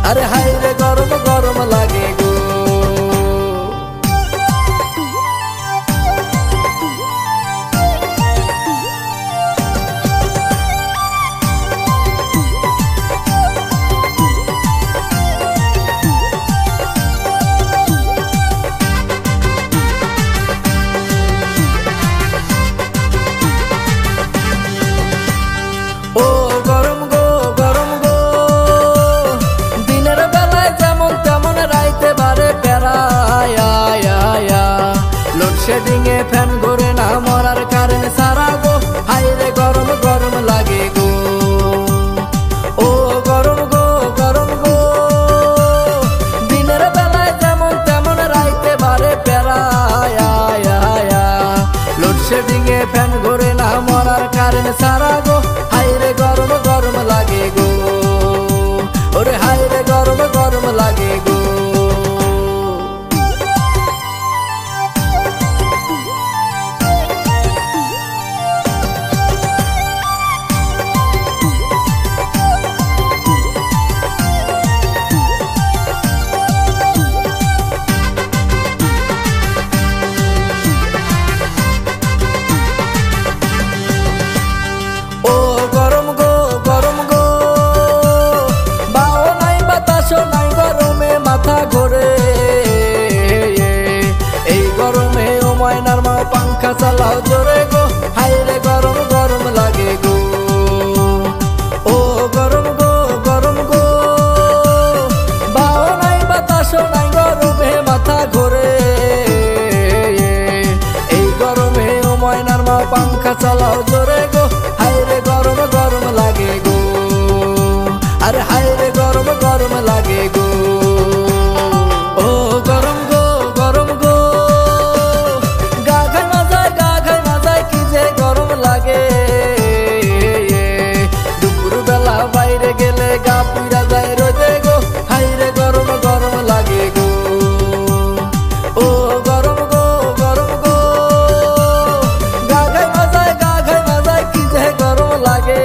আরে হায় রে গরম গরম লাগে গো। ও গরম গো গরম গো, দিনের বেলায় যেমন তেমন রাইতে বারে বেড়ায়। লোডশেডিং এ ফ্যান ঘুরে না মরার কারেন্ট সারা গো, হায় রে গরম গরম লাগে গো। ও গরম গো গরম গো, দিনের বেলায় যেমন তেমন রাইতে বারে বেড়ায়। লোডশেডিং এ ফ্যান ঘুরে না মরার কারেন্ট সারা গো, হায় রে গরম গরম লাগে গো। ওরে হায় রে গরম গরম লাগে গো। ও গরম গো গরম গো, বাও নাই বাতাসও নাই গরমে মাথা ঘোরে। এই গরমে ও ময়নার মা পাঙ্খা চালাও জোরে গো, হায় রে গরম গরম লাগে গো। ও গরম গো গরম গো, বাও নাই বাতাসও নাই গরমে মাথা ঘোরে। এই গরমে ও ময়নার মা পাঙ্খা চালাও জোরে গো, হায় রে গরম গরম লাগে গো। আরে হায় রে গরম গরম লাগে গো। ও গরম গো গরম গো, গা খাই মাজায় কি যে গরম লাগে। দুপুর বেলা বাইরে গেলে গা পুড়া যায় রোদে গো, হায় রে গরম গরম লাগে গো। ও গরম গো গরম গো, গা খাই মাজায় কি যে গরম লাগে।